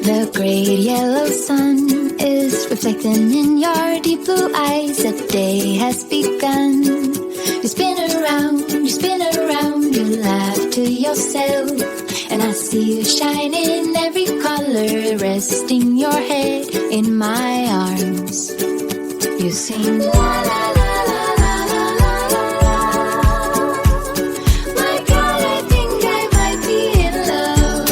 The great yellow sun is reflecting in your deep blue eyes. The day has begun. You spin around, you laugh to yourself. And I see you shine in every color, resting your head in my arms. You sing la la la la la la la la. My God, I think I might be in love.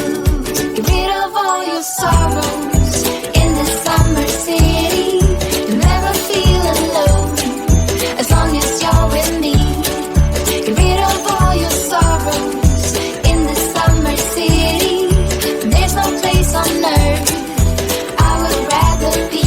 Get rid of all your sorrows in the summer city. You'll never feel alone as long as you're with me. Get rid of all your sorrows in the summer city. There's no place on earth I would rather be.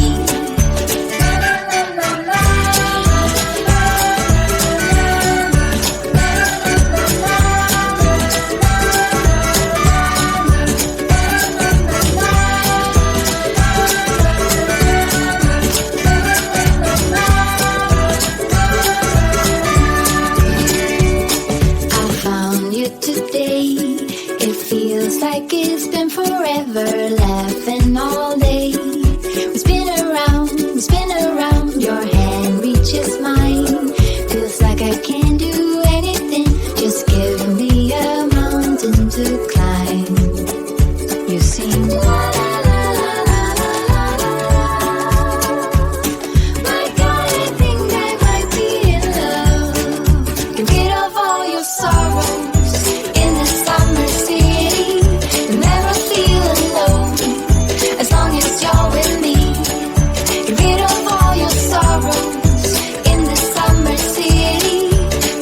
Like it's been forever, laughing all day. We spin around, your hand reaches mine. Feels like I can't do anything, just give me a mountain to climb. You sing la la la la la la la la. My God, I think I might be in love. Get rid of all your sorrows in the summer city. Never feel alone as long as you're with me. Get rid of all your sorrows in the summer city.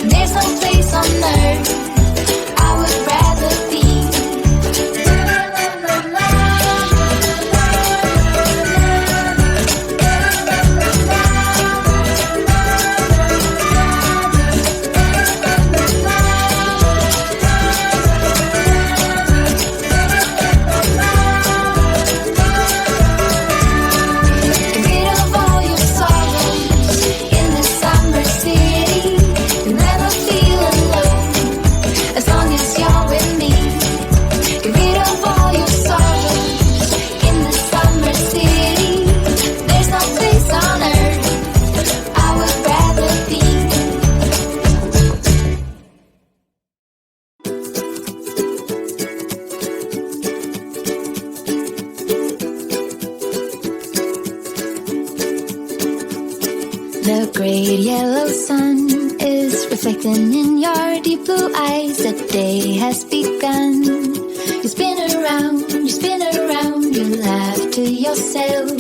There's no place on earth I would rather be. The great yellow sun is reflecting in your deep blue eyes. The day has begun. You spin around, you laugh to yourself.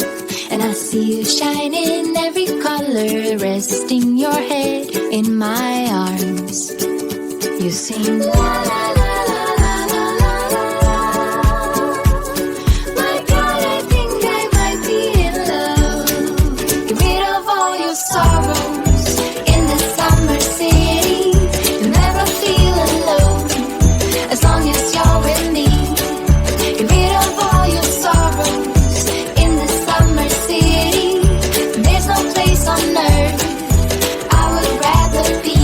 And I see you shine in every color, resting your head in my arms. You sing la la la la la la la la. My God, I think I might be in love. Get rid of all your sorrows in the summer city. You'll never feel alone as long as you're with me. Get rid of all your sorrows in the summer city. There's no place on earth I would rather be.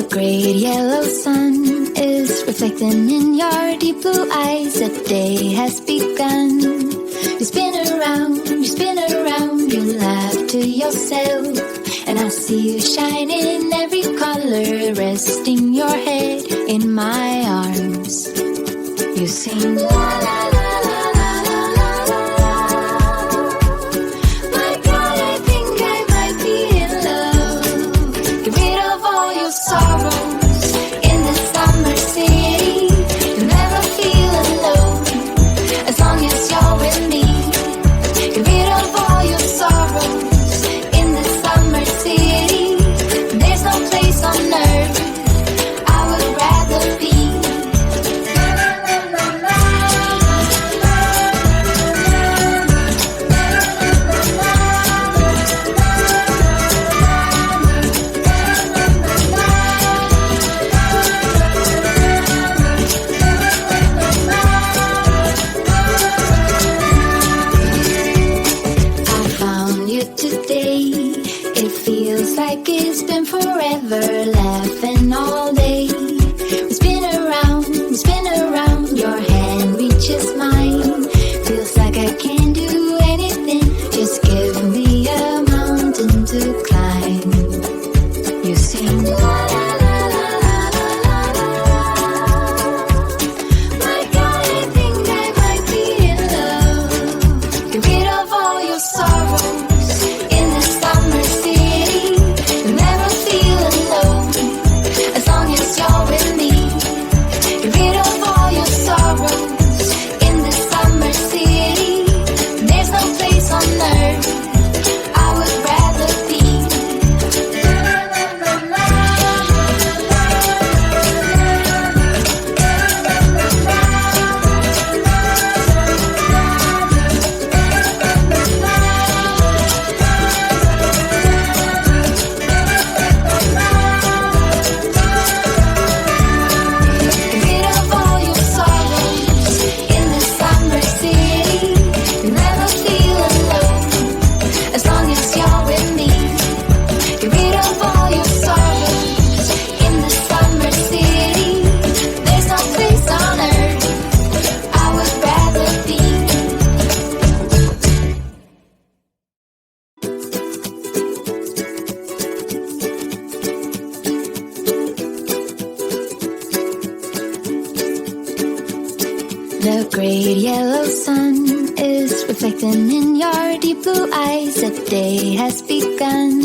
great yellow sun is reflecting in your deep blue eyes. The day has begun. You spin around, you laugh to yourself, and I see you shine in every color, resting your head in my arms. You sing la la la. Laughing all day. We spin around, your hand reaches mine. Feels like I can't do anything. Just give me a mountain to climb. You sing la la la la la la la. My God, I think I might be in love. Get rid of all your sorrows in the summer city. You'll never feel alone as long as you're with me. Get rid of all your sorrows in the summer city. There's no place on earth I would rather be. The great yellow sun is reflecting in your deep blue eyes. The day has begun.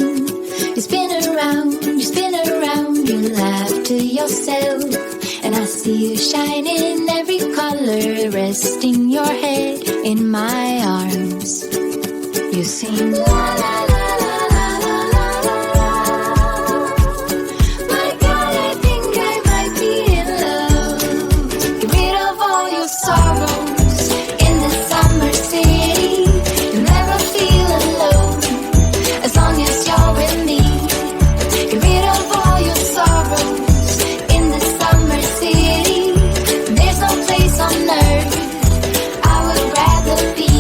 You spin around, you laugh to yourself, and I see you shine in every color, resting your head in my arms. You sing la la la. Sorrows in the summer city. You'll never feel alone as long as you're with me. Get rid of all your sorrows in the summer city. There's no place on earth I would rather be.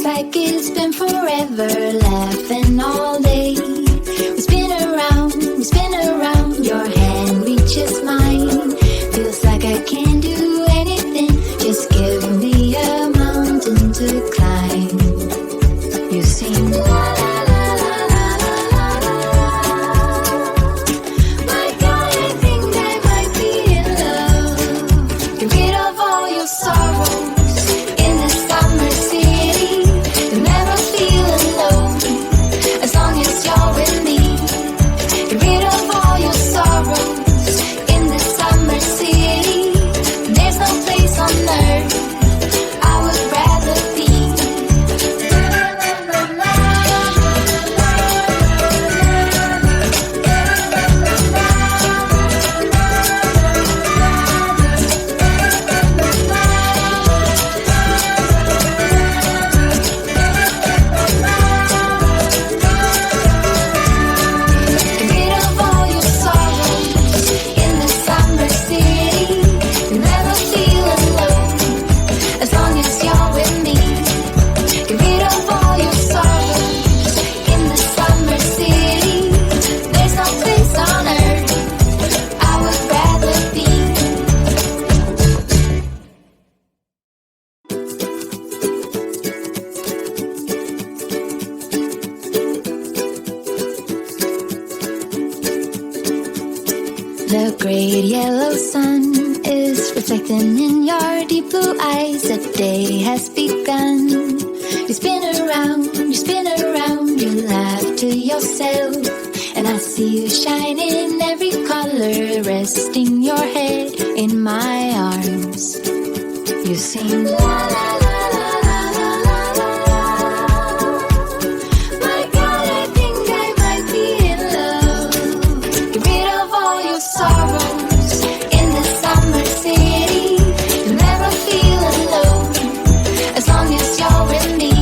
Like it's been forever, laughing all day. We spin around, your hand reaches mine. Feels like I can't do anything. Just give me a mountain to climb. You sing la la la la la la la. My God, I think I might be in love. Get rid of all your sorrows in the summer city. Never feel alone as long as you're The great yellow sun is reflecting in your deep blue eyes. The day has begun. You spin around, you laugh to yourself. And I see you shine in every color, resting your head in my arms. You sing la la la la la la la la. My God, I think I might be in love. Get rid of all your sorrows in the summer city. You'll never feel alone as long as you're with me.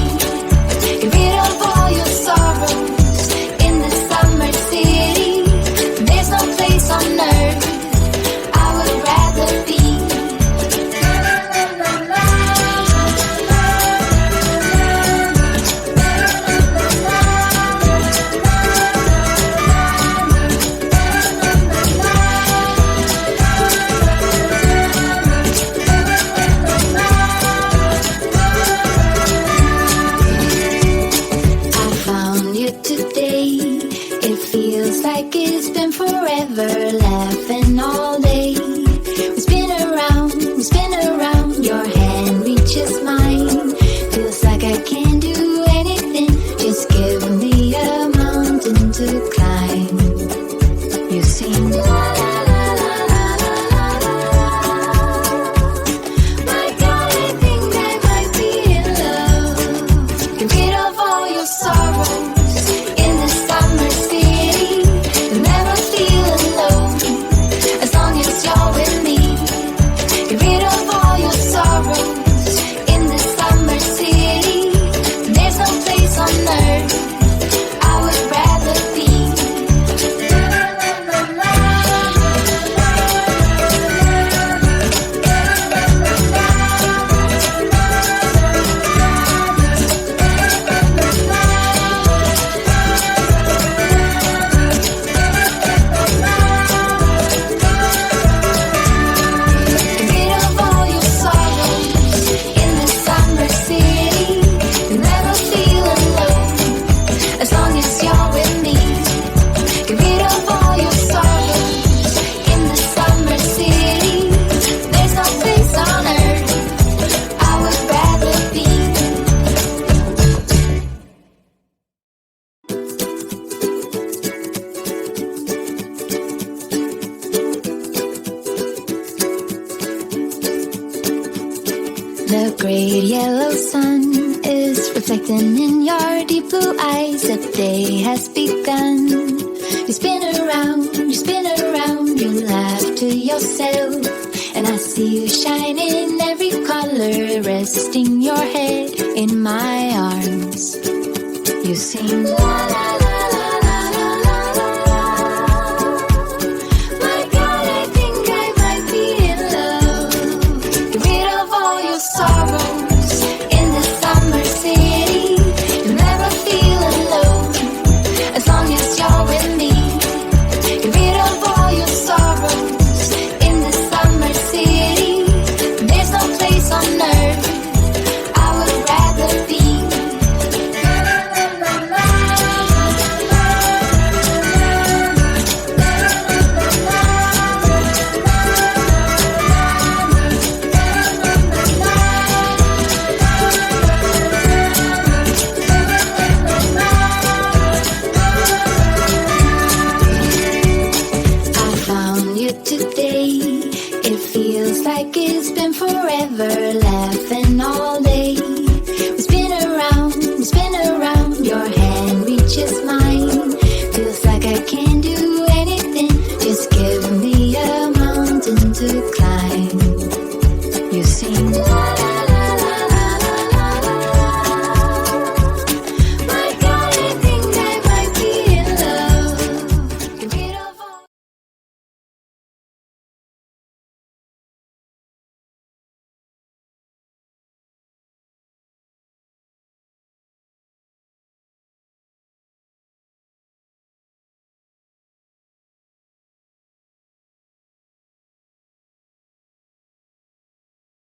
Get rid of all your sorrows in the summer city. There's no place on earth I would rather be. Like it's been forever, laughing all day. We spin around, your hand reaches mine. Feels like I can't do anything, just give me a mountain to climb. You sing la la la la la la la la. My God, I think I might be in love. Get rid of all your sorrows in the summer city. Never feel alone as long as you're with me. Get rid of all your sorrows in the summer city. There's no place on earth I would rather be. The great yellow sun is reflecting in your deep blue eyes. The day has begun. You spin around, you laugh to yourself. And I see you shine in every color, resting your head in my arms. You sing la la la.